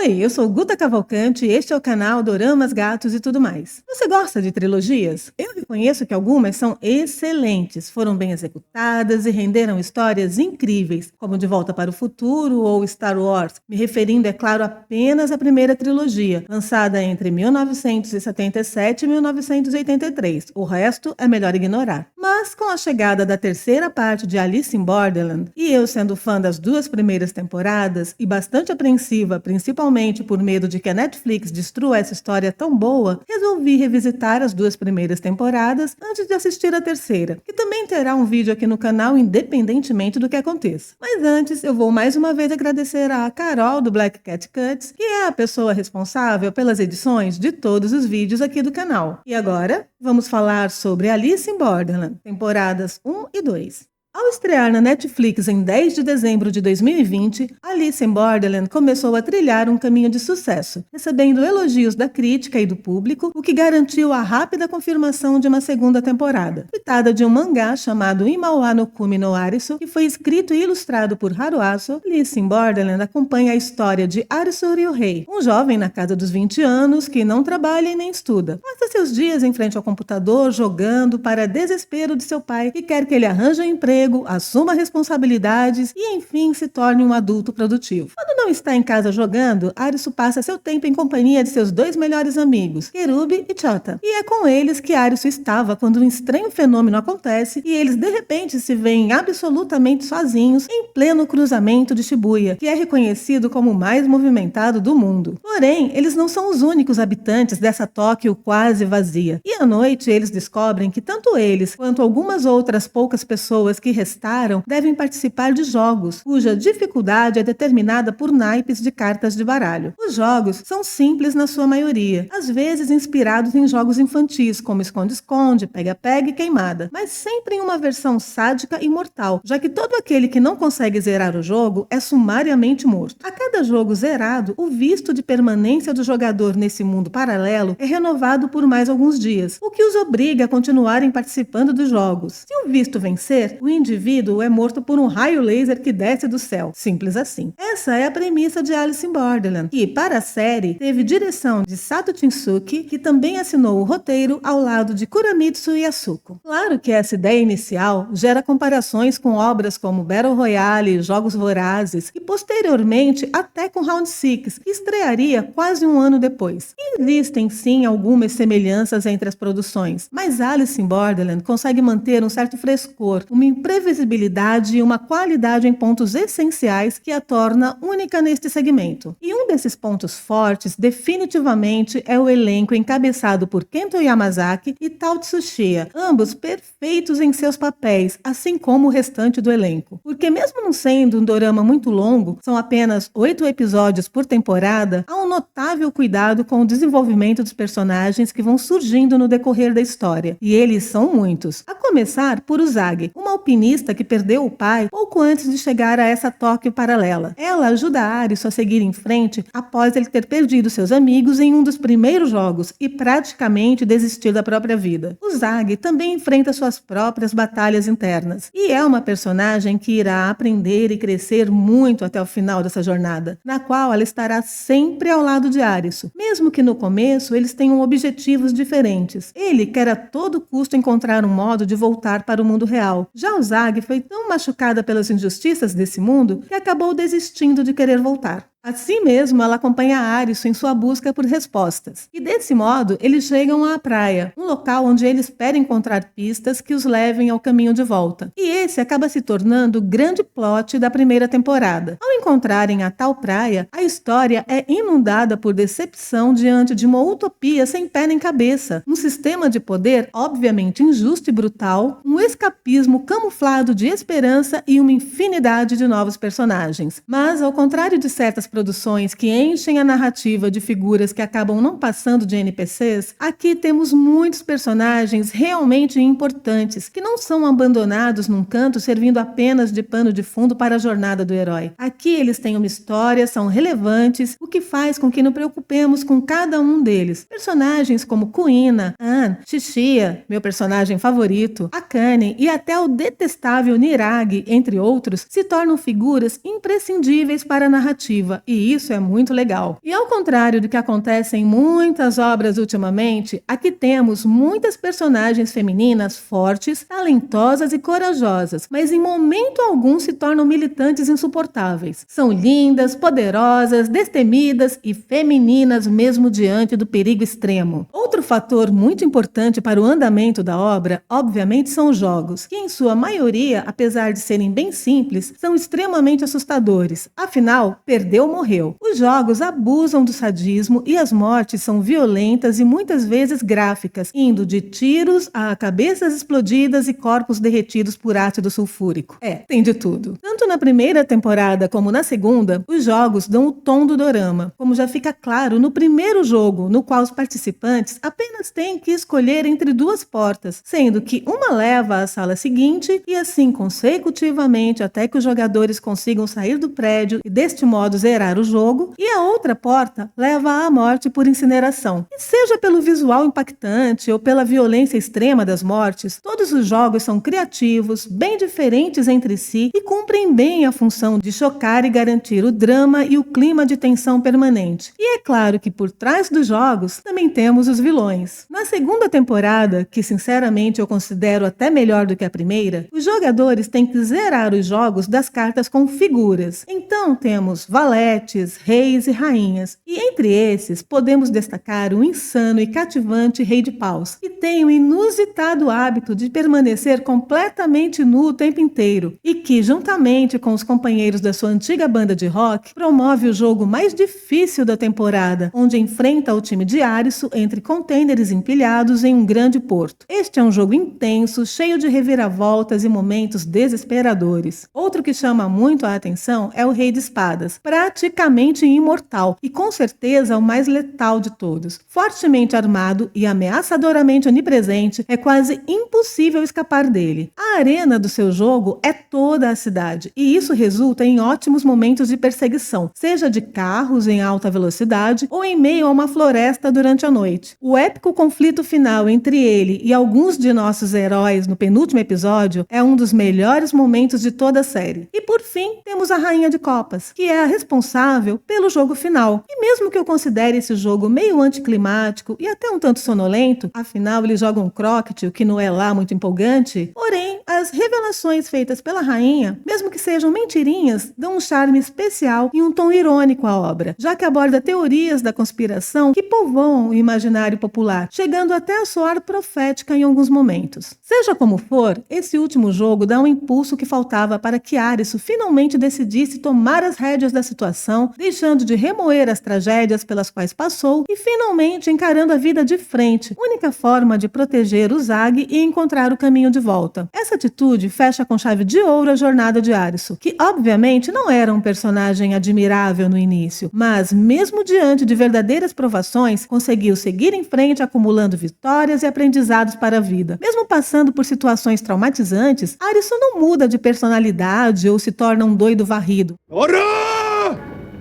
Oi, eu sou Guta Cavalcante e este é o canal Doramas, Gatos e tudo mais. Você gosta de trilogias? Eu reconheço que algumas são excelentes, foram bem executadas e renderam histórias incríveis, como De Volta para o Futuro ou Star Wars, me referindo, é claro, apenas à primeira trilogia, lançada entre 1977 e 1983. O resto é melhor ignorar. Mas com a chegada da terceira parte de Alice in Borderland, e eu sendo fã das duas primeiras temporadas e bastante apreensiva, principalmente por medo de que a Netflix destrua essa história tão boa, resolvi revisitar as duas primeiras temporadas antes de assistir a terceira, que também terá um vídeo aqui no canal independentemente do que aconteça. Mas antes, eu vou mais uma vez agradecer a Carol do Black Cat Cuts, que é a pessoa responsável pelas edições de todos os vídeos aqui do canal. E agora, vamos falar sobre Alice in Borderland, temporadas 1 e 2. Ao estrear na Netflix em 10 de dezembro de 2020, Alice in Borderland começou a trilhar um caminho de sucesso, recebendo elogios da crítica e do público, o que garantiu a rápida confirmação de uma segunda temporada. Pitada de um mangá chamado Imauá no Kumi no Arisu, que foi escrito e ilustrado por Haruasu, Alice in Borderland acompanha a história de Arisu Ryuhei, um jovem na casa dos 20 anos que não trabalha e nem estuda. Passa seus dias em frente ao computador jogando para desespero de seu pai, que quer que ele arranje um emprego, assuma responsabilidades e, enfim, se torne um adulto produtivo. Quando não está em casa jogando, Arisu passa seu tempo em companhia de seus dois melhores amigos, Kerubi e Chota. E é com eles que Arisu estava quando um estranho fenômeno acontece e eles de repente se veem absolutamente sozinhos em pleno cruzamento de Shibuya, que é reconhecido como o mais movimentado do mundo. Porém, eles não são os únicos habitantes dessa Tóquio quase vazia. E à noite eles descobrem que tanto eles quanto algumas outras poucas pessoas que restaram devem participar de jogos, cuja dificuldade é determinada por naipes de cartas de baralho. Os jogos são simples na sua maioria, às vezes inspirados em jogos infantis, como esconde-esconde, pega-pega e queimada, mas sempre em uma versão sádica e mortal, já que todo aquele que não consegue zerar o jogo é sumariamente morto. A cada jogo zerado, o visto de permanência do jogador nesse mundo paralelo é renovado por mais alguns dias, o que os obriga a continuarem participando dos jogos. Se o visto vencer, o indivíduo é morto por um raio laser que desce do céu. Simples assim. Essa é a premissa de Alice in Borderland, que, para a série, teve direção de Sato Shinsuke, que também assinou o roteiro ao lado de Kuramitsu Yasuko. Claro que essa ideia inicial gera comparações com obras como Battle Royale, Jogos Vorazes e, posteriormente, até com Round 6, que estrearia quase um ano depois. E existem, sim, algumas semelhanças entre as produções, mas Alice in Borderland consegue manter um certo frescor, uma imprevisibilidade e uma qualidade em pontos essenciais que a torna única neste segmento. E um desses pontos fortes, definitivamente, é o elenco encabeçado por Kento Yamazaki e Tao Tsuchiya, ambos perfeitos em seus papéis, assim como o restante do elenco. Porque mesmo não sendo um dorama muito longo, são apenas 8 episódios por temporada, há um notável cuidado com o desenvolvimento dos personagens que vão surgindo no decorrer da história. E eles são muitos. A começar por Usagi, uma alpinista que perdeu o pai pouco antes de chegar a essa Tóquio paralela. Ela ajuda Arisu a seguir em frente após ele ter perdido seus amigos em um dos primeiros jogos e praticamente desistir da própria vida. Usagi também enfrenta suas próprias batalhas internas e é uma personagem que irá aprender e crescer muito até o final dessa jornada, na qual ela estará sempre ao lado de Arisu, mesmo que no começo eles tenham objetivos diferentes. Ele quer a todo custo encontrar um modo de voltar para o mundo real. Já Usagi foi tão machucada pelas injustiças desse mundo que acabou desistindo de querer voltar. Assim mesmo, ela acompanha Arisu em sua busca por respostas. E desse modo, eles chegam à praia, um local onde ele espera encontrar pistas que os levem ao caminho de volta. E esse acaba se tornando o grande plot da primeira temporada. Ao encontrarem a tal praia, a história é inundada por decepção diante de uma utopia sem pé nem cabeça, um sistema de poder obviamente injusto e brutal, um escapismo camuflado de esperança e uma infinidade de novos personagens. Mas, ao contrário de certas produções que enchem a narrativa de figuras que acabam não passando de NPCs, aqui temos muitos personagens realmente importantes, que não são abandonados num canto servindo apenas de pano de fundo para a jornada do herói. Aqui eles têm uma história, são relevantes, o que faz com que nos preocupemos com cada um deles. Personagens como Kuina, An, Shishiya, meu personagem favorito, Akane e até o detestável Niragi, entre outros, se tornam figuras imprescindíveis para a narrativa boa, e isso é muito legal. E ao contrário do que acontece em muitas obras ultimamente, aqui temos muitas personagens femininas fortes, talentosas e corajosas, mas em momento algum se tornam militantes insuportáveis. São lindas, poderosas, destemidas e femininas mesmo diante do perigo extremo. Outro fator muito importante para o andamento da obra, obviamente, são os jogos, que em sua maioria, apesar de serem bem simples, são extremamente assustadores. Afinal, perdeu, morreu. Os jogos abusam do sadismo e as mortes são violentas e muitas vezes gráficas, indo de tiros a cabeças explodidas e corpos derretidos por ácido sulfúrico. Tem de tudo. Tanto na primeira temporada como na segunda, os jogos dão o tom do dorama, como já fica claro no primeiro jogo, no qual os participantes apenas têm que escolher entre duas portas, sendo que uma leva à sala seguinte e assim consecutivamente até que os jogadores consigam sair do prédio e deste modo zerar o jogo, e a outra porta leva à morte por incineração. E seja pelo visual impactante ou pela violência extrema das mortes, todos os jogos são criativos, bem diferentes entre si e cumprem bem a função de chocar e garantir o drama e o clima de tensão permanente. E é claro que por trás dos jogos também temos os vilões. Na segunda temporada, que sinceramente eu considero até melhor do que a primeira, os jogadores têm que zerar os jogos das cartas com figuras. Então temos valetes, reis e rainhas. E entre esses podemos destacar o insano e cativante Rei de Paus, que tem o inusitado hábito de permanecer completamente nu o tempo inteiro e que, juntamente com os companheiros da sua antiga banda de rock, promove o jogo mais difícil da temporada, onde enfrenta o time de Arisu entre contêineres empilhados em um grande porto. Este é um jogo intenso, cheio de reviravoltas e momentos desesperadores. Outro que chama muito a atenção é o Rei de Espadas, praticamente imortal e com certeza o mais letal de todos. Fortemente armado e ameaçadoramente onipresente, é quase impossível escapar dele. A arena do seu jogo é toda a cidade, e isso resulta em ótimos momentos de perseguição, seja de carros em alta velocidade ou em meio a uma floresta durante a noite. O épico conflito final entre ele e alguns de nossos heróis no penúltimo episódio é um dos melhores momentos de toda a série. E por fim, temos a Rainha de Copas, que é a responsável pelo jogo final. E mesmo que eu considere esse jogo meio anticlimático e até um tanto sonolento, afinal ele joga um croquet, o que não é lá muito empolgante, porém, as revelações feitas pela rainha, mesmo que sejam mentirinhas, dão um charme especial e um tom irônico à obra, já que aborda teorias da conspiração que povoam o imaginário popular, chegando até a soar profética em alguns momentos. Seja como for, esse último jogo dá um impulso que faltava para que Arisu finalmente decidisse tomar as rédeas da situação, deixando de remoer as tragédias pelas quais passou e finalmente encarando a vida de frente, única forma de proteger o Zag e encontrar o caminho de volta. Essa atitude fecha com chave de ouro a jornada de Arisu, que obviamente não era um personagem admirável no início, mas mesmo diante de verdadeiras provações, conseguiu seguir em frente acumulando vitórias e aprendizados para a vida. Mesmo passando por situações traumatizantes, Arisu não muda de personalidade ou se torna um doido varrido. Ora!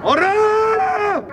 Ora!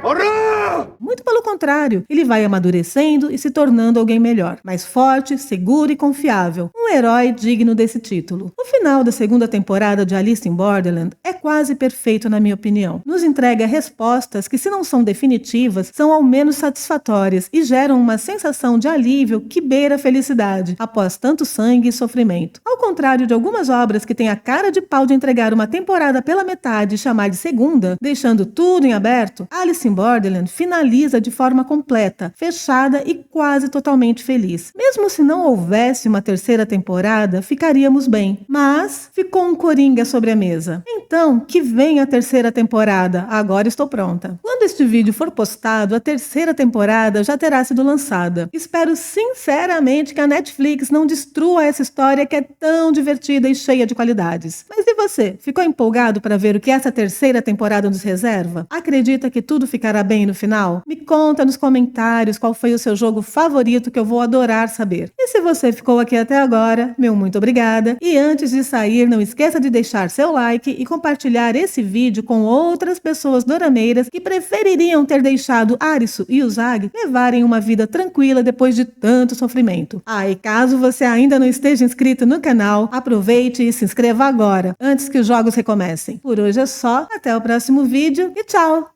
Ora! Muito pelo contrário, ele vai amadurecendo e se tornando alguém melhor, mais forte, seguro e confiável. Um herói digno desse título. O final da segunda temporada de Alice in Borderland é quase perfeito na minha opinião. Nos entrega respostas que, se não são definitivas, são ao menos satisfatórias e geram uma sensação de alívio que beira a felicidade, após tanto sangue e sofrimento. Ao contrário de algumas obras que têm a cara de pau de entregar uma temporada pela metade e chamar de segunda, deixando tudo em aberto, Alice in Borderland finaliza de forma completa, fechada e quase totalmente feliz. Mesmo se não houvesse uma terceira temporada, ficaríamos bem. Mas ficou um coringa sobre a mesa. Então, que venha a terceira temporada. Agora estou pronta. Quando este vídeo for postado, a terceira temporada já terá sido lançada. Espero sinceramente que a Netflix não destrua essa história que é tão divertida e cheia de qualidades. Mas e você? Ficou empolgado para ver o que essa terceira temporada nos reserva? Acredita que tudo ficará bem no final? Me conta nos comentários qual foi o seu jogo favorito, que eu vou adorar saber. E se você ficou aqui até agora, meu muito obrigada. E antes de sair, não esqueça de deixar seu like e compartilhar esse vídeo com outras pessoas dorameiras que prefeririam ter deixado Arisu e o Zag levarem uma vida tranquila depois de tanto sofrimento. E caso você ainda não esteja inscrito no canal, aproveite e se inscreva agora, antes que os jogos recomecem. Por hoje é só, até o próximo vídeo e tchau!